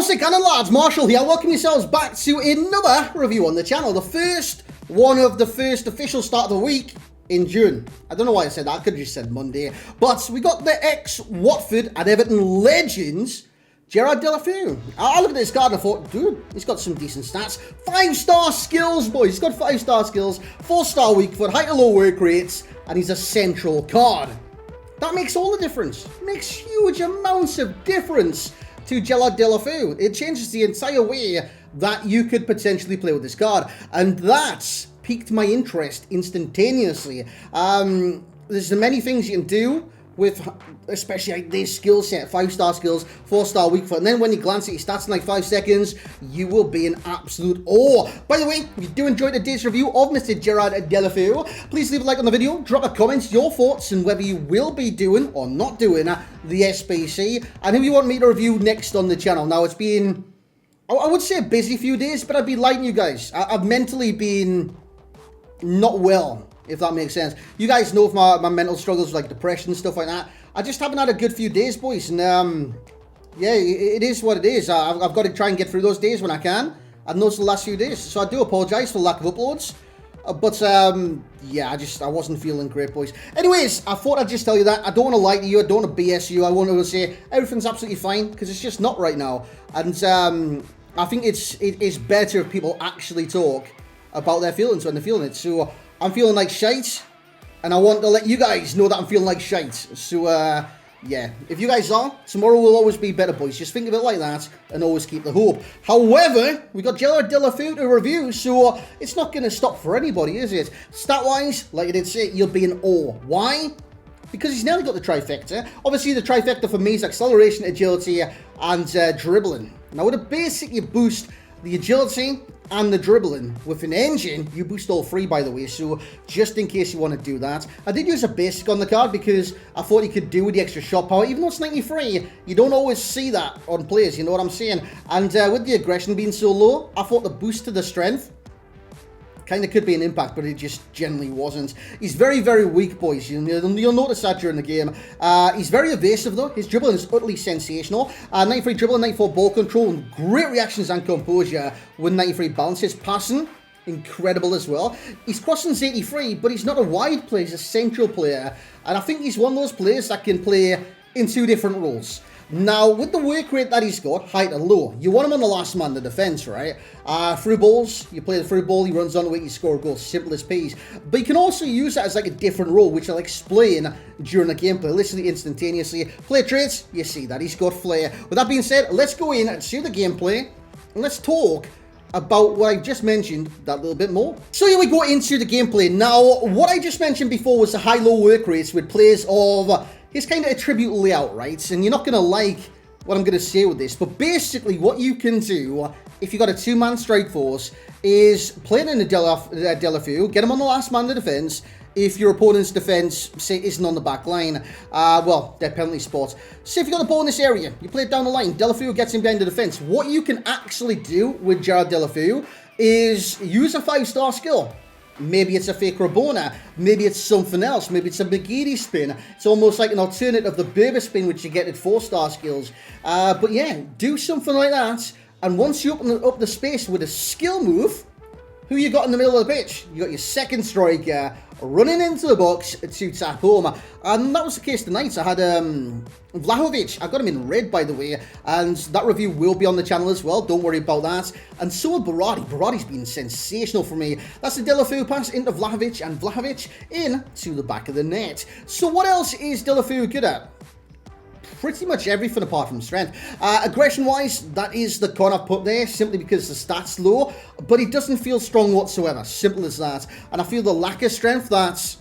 How's it going, lads? Marshall here. Welcome yourselves back to another review on the channel. The first one of the first official start of the week in June. I don't know why I said that. I could have just said Monday. But we got the ex-Watford and Everton legends, Gerard Deulofeu. I looked at this card and I thought, dude, he's got some decent stats. 5-star skills, boys. He's got 5-star skills, 4-star weak foot, high to low work rates, and he's a central card. That makes all the difference. It makes huge amounts of difference to Gerard Deulofeu. It changes the entire way that you could potentially play with this card, and that's piqued my interest instantaneously. There's many things you can do with, especially like this skill set, 5-star skills, 4-star weak foot, and then when you glance at your stats in like 5 seconds, you will be in absolute awe. By the way, if you do enjoy today's review of Mr. Gerard Deulofeu, please leave a like on the video, drop a comment, your thoughts, and whether you will be doing or not doing the SBC, and who you want me to review next on the channel. Now, it's been, I would say a busy few days, but I'd be lying to you guys. I've mentally been not well, if that makes sense. You guys know of my mental struggles like depression and stuff like that. I just haven't had a good few days, boys, and yeah, it is what it is. I've got to try and get through those days when I can, and those are the last few days, so I do apologise for the lack of uploads, but yeah, I wasn't feeling great, boys. Anyways, I thought I'd just tell you that. I don't want to lie to you, I don't want to BS you, I want to say everything's absolutely fine, because it's just not right now, and I think it is better if people actually talk about their feelings when they're feeling it. So I'm feeling like shite, and I want to let you guys know that I'm feeling like shite. So yeah, if you guys are, tomorrow will always be better, boys. Just think of it like that and always keep the hope. However, we got Gerard Deulofeu to review, so it's not going to stop for anybody, is it? Stat-wise, like I did say, you'll be in awe. Why? Because he's nearly got the trifecta. Obviously, the trifecta for me is acceleration, agility, and dribbling. Now, with a basic, you boost the agility and the dribbling. With an engine, you boost all 3, by the way, so just in case you want to do that. I did use a basic on the card because I thought he could do with the extra shot power. Even though it's 93, you don't always see that on players, you know what I'm saying? And with the aggression being so low, I thought the boost to the strength kind of could be an impact, but it just generally wasn't. He's very, very weak, boys. You'll notice that during the game. He's very evasive, though. His dribbling is utterly sensational. 93 dribbling, 94 ball control, and great reactions and composure with 93 balance. His passing, incredible as well. His crossing's 83, but he's not a wide player. He's a central player. And I think he's one of those players that can play in 2 different roles. Now, with the work rate that he's got, high to low, you want him on the last man, the defence, right? Through balls, you play the through ball, he runs onto it, you score a goal, simple as peas. But you can also use that as like a different role, which I'll explain during the gameplay, literally instantaneously. Play traits, you see that, he's got flair. With that being said, let's go in and see the gameplay, and let's talk about what I just mentioned that little bit more. So here we go into the gameplay. Now, what I just mentioned before was the high-low work rates with players of his kind of attribute layout, right? And you're not going to like what I'm going to say with this, but basically what you can do if you've got a 2-man strike force is play it in the Deulofeu, get him on the last man to defence. If your opponent's defence, say, isn't on the back line, well, they're penalty spots. So if you've got the ball in this area, you play it down the line, Deulofeu gets him behind the defence. What you can actually do with Gerard Deulofeu is use a 5-star skill. Maybe it's a fake Rabona, maybe it's something else, maybe it's a McGeady spin. It's almost like an alternative of the Berber spin, which you get at 4-star skills. But yeah, do something like that, and once you open up the space with a skill move, who you got in the middle of the pitch? You got your second striker running into the box to tap home. And that was the case tonight. I had Vlahovic. I got him in red, by the way. And that review will be on the channel as well. Don't worry about that. And so had Berardi. Berardi's been sensational for me. That's the Deulofeu pass into Vlahovic. And Vlahovic into the back of the net. So what else is Deulofeu good at? Pretty much everything apart from strength. Aggression-wise, that is the con I've put there, simply because the stat's low, but he doesn't feel strong whatsoever. Simple as that. And I feel the lack of strength that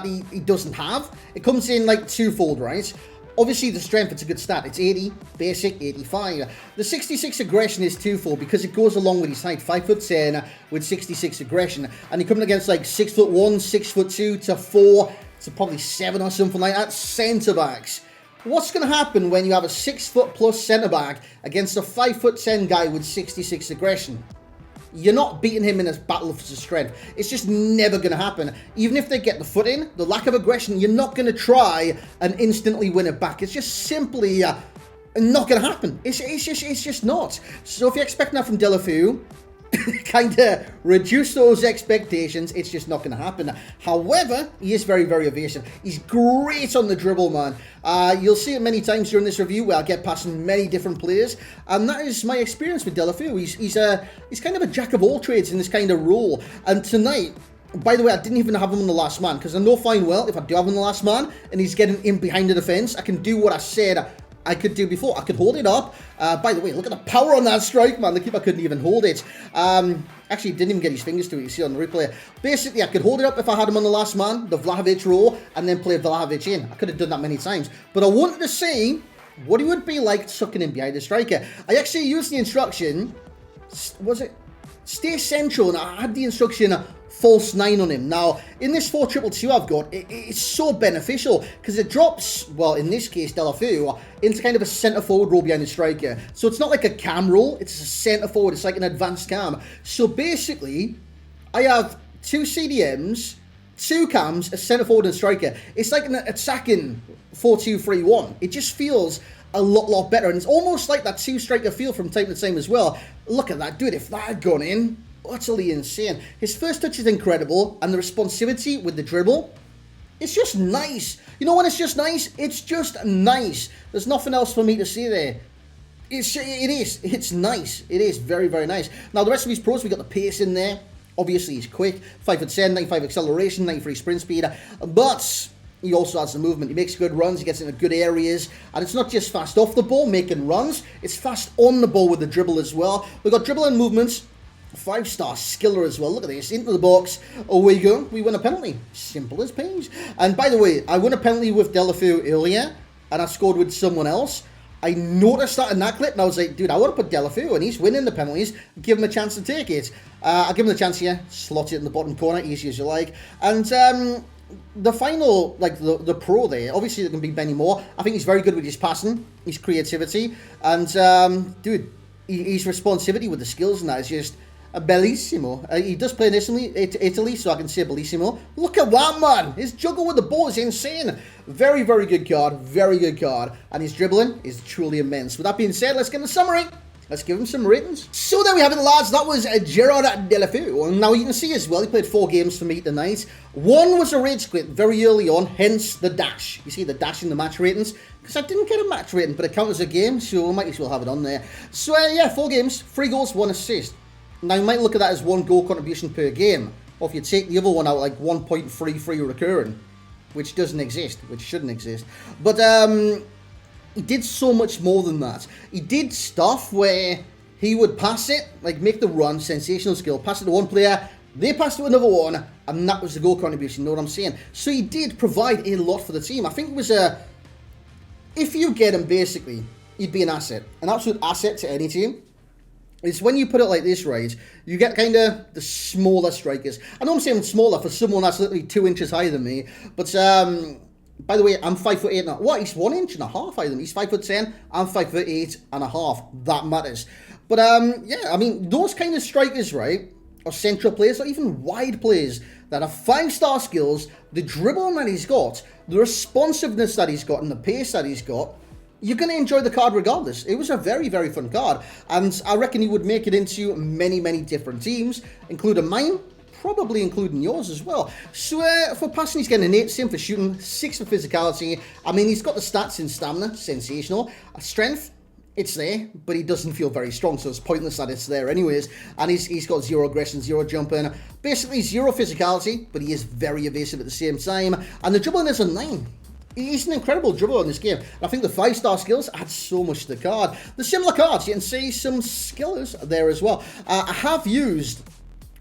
he doesn't have, it comes in like twofold, right? Obviously, the strength, it's a good stat. It's 80, basic, 85. The 66 aggression is twofold because it goes along with his height. 5'10" with 66 aggression. And you're coming against like 6'1", 6'2" to 4 to probably 7 or something like that. Centre-backs. What's going to happen when you have a 6-foot-plus centre-back against a 5'10" guy with 66 aggression? You're not beating him in a battle for strength. It's just never going to happen. Even if they get the foot in, the lack of aggression, you're not going to try and instantly win it back. It's just simply not going to happen. It's just not. So if you're expecting that from Deulofeu, kind of reduce those expectations. It's just not going to happen. However, he is very, very evasive. He's great on the dribble, man. You'll see it many times during this review where I get past many different players, and that is my experience with Deulofeu. He's kind of a jack of all trades in this kind of role. And tonight, by the way, I didn't even have him on the last man, because I know fine well if I do have him on the last man and he's getting in behind the defense, I can do what I said I could do before. I could hold it up. By the way, look at the power on that strike, man. The keeper couldn't even hold it. Actually, didn't even get his fingers to it. You see on the replay. Basically, I could hold it up if I had him on the last man, the Vlahovic roll, and then play Vlahovic in. I could have done that many times. But I wanted to see what he would be like sucking in behind the striker. I actually used the instruction, was it stay central, and I had the instruction false 9 on him. Now, in this 4-2-2 I've got, it's so beneficial because it drops, well, in this case, Deulofeu, into kind of a centre-forward role behind the striker. So it's not like a cam role, it's a centre-forward, it's like an advanced cam. So basically, I have 2 CDMs, 2 cams, a centre-forward and a striker. It's like an attacking 4-2-3-1. It just feels a lot better, and it's almost like that 2-striker feel from time to time as well. Look at that, dude, if that had gone in, utterly insane. His first touch is incredible, and the responsivity with the dribble, it's just nice. You know when it's just nice? It's just nice. There's nothing else for me to say there. It's nice. It is very, very nice. Now, the rest of his pros, we got the pace in there. Obviously, he's quick. 5'10", 95 acceleration, 93 sprint speed. But he also has the movement. He makes good runs. He gets into good areas. And it's not just fast off the ball, making runs. It's fast on the ball with the dribble as well. We've got dribble and movements. 5-star skiller as well. Look at this. Into the box. Away we go. We win a penalty. Simple as peas. And by the way, I won a penalty with Deulofeu earlier, and I scored with someone else. I noticed that in that clip, and I was like, dude, I want to put Deulofeu, and he's winning the penalties. Give him a chance to take it. I'll give him the chance here. Slot it in the bottom corner, easy as you like. And the final, like the pro there, obviously there can be many more. I think he's very good with his passing, his creativity, and dude, his responsivity with the skills and that is just bellissimo. He does play in Italy, so I can say bellissimo. Look at that, man. His juggle with the ball is insane. Very, very good card. Very good card. And his dribbling is truly immense. With that being said, let's get the summary. Let's give him some ratings. So there we have it, lads. That was Gerard Deulofeu. And now you can see as well, he played 4 games for me tonight. 1 was a rage quit very early on, hence the dash. You see the dash in the match ratings? Because I didn't get a match rating, but it counts as a game, so I might as well have it on there. So yeah, 4 games, 3 goals, 1 assist. Now, you might look at that as 1 goal contribution per game. Or if you take the other one out, like 1.33 recurring. Which doesn't exist. Which shouldn't exist. But, he did so much more than that. He did stuff where he would pass it, like make the run, sensational skill, pass it to one player, they passed it to another one, and that was the goal contribution, you know what I'm saying? So he did provide a lot for the team. I think it was if you get him, basically, he'd be an asset. An absolute asset to any team. It's when you put it like this, right, you get kind of the smaller strikers. I know I'm saying smaller for someone that's literally 2 inches higher than me, but, by the way, I'm 5'8" now. What? He's 1.5 inches higher than me. He's 5'10", I'm 5'8.5". That matters. But, yeah, I mean, those kind of strikers, right, or central players, or even wide players that have 5-star skills, the dribbling that he's got, the responsiveness that he's got, and the pace that he's got, you're going to enjoy the card regardless. It was a very, very fun card. And I reckon he would make it into many, many different teams, including mine, probably including yours as well. So for passing, he's getting an 8, same for shooting, 6 for physicality. I mean, he's got the stats in stamina, sensational. Strength, it's there, but he doesn't feel very strong, so it's pointless that it's there anyways. And he's got 0 aggression, 0 jumping, basically 0 physicality, but he is very evasive at the same time. And the dribbling is a 9. He's an incredible dribbler in this game. And I think the 5-star skills add so much to the card. The similar cards, you can see some skillers there as well. I have used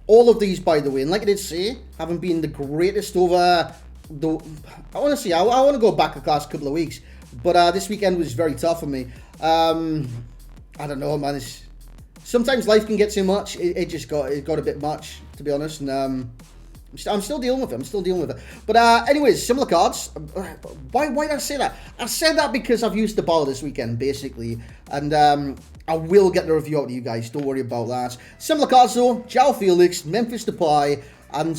all of these, by the way, and like I did say, haven't been the greatest over the... Honestly, I want to go back the last couple of weeks, but this weekend was very tough for me. I don't know, man. Sometimes life can get too much. It got a bit much, to be honest, and I'm still dealing with it. But anyways, similar cards. Why did I say that? I said that because I've used the ball this weekend, basically. And I will get the review out to you guys. Don't worry about that. Similar cards, though. João Felix, Memphis Depay, and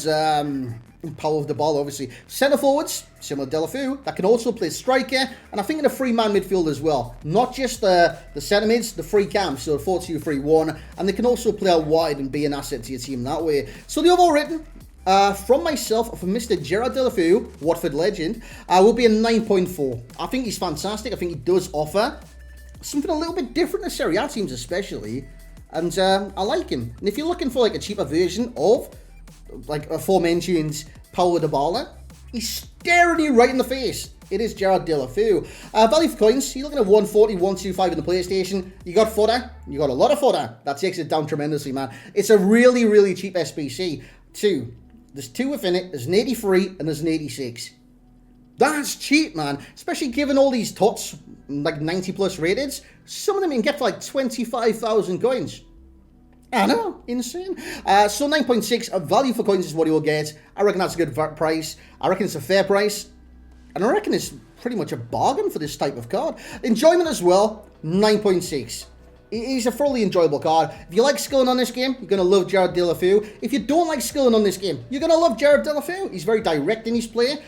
Power of the ball, obviously. Centre forwards, similar to Deulofeu, that can also play striker, and I think in a free-man midfield as well. Not just the centre mids, the free camps, so 4-2-3-1, and they can also play out wide and be an asset to your team that way. So the overall rating from myself, for Mr. Gerard Deulofeu, Watford legend, will be a 9.4. I think he's fantastic. I think he does offer something a little bit different to Serie A teams especially, and I like him. And if you're looking for like a cheaper version of like aforementioned Paulo Dybala, he's staring you right in the face. It is Gerard Deulofeu. Value for coins, you're looking at 140, 125 in the PlayStation. You got fodder, you got a lot of fodder. That takes it down tremendously, man. It's a really, really cheap SBC. There's two within it, there's an 83 and there's an 86. That's cheap, man. Especially given all these TOTS, like 90 plus rated. Some of them you can get for like 25,000 coins. I know, insane. So 9.6 value for coins is what you'll get. I reckon that's a good price. I reckon it's a fair price. And I reckon it's pretty much a bargain for this type of card. Enjoyment as well, 9.6. He's a thoroughly enjoyable card. If you like skilling on this game, you're going to love Gerard Deulofeu. If you don't like skilling on this game, you're going to love Gerard Deulofeu. He's very direct in his play.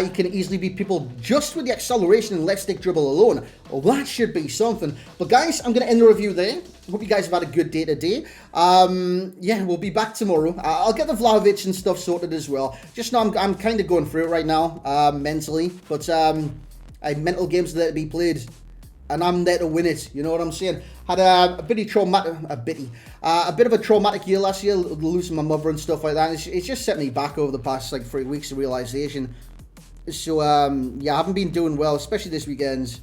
He can easily beat people just with the acceleration and left stick dribble alone. Well, that should be something. But guys, I'm going to end the review there. Hope you guys have had a good day today. Yeah, we'll be back tomorrow. I'll get the Vlahovic and stuff sorted as well. Just know I'm kind of going through it right now, mentally. But mental games that to be played. And I'm there to win it, you know what I'm saying? Had a bit of a traumatic year last year, losing my mother and stuff like that. It's just set me back over the past like 3 weeks of realization. So yeah, I haven't been doing well, especially this weekend.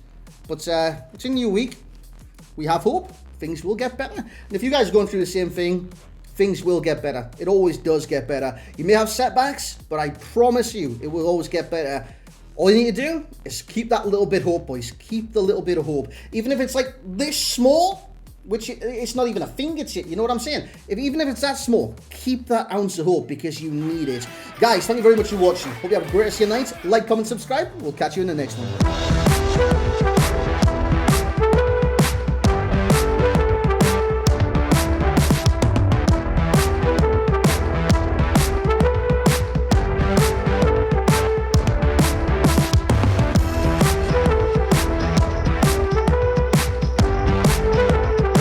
But it's a new week. We have hope. Things will get better. And if you guys are going through the same thing, things will get better. It always does get better. You may have setbacks, but I promise you, it will always get better. All you need to do is keep that little bit of hope, boys. Keep the little bit of hope. Even if it's like this small, which it's not even a fingertip, you know what I'm saying? Even if it's that small, keep that ounce of hope because you need it. Guys, thank you very much for watching. Hope you have a great rest of your night. Like, comment, subscribe. We'll catch you in the next one.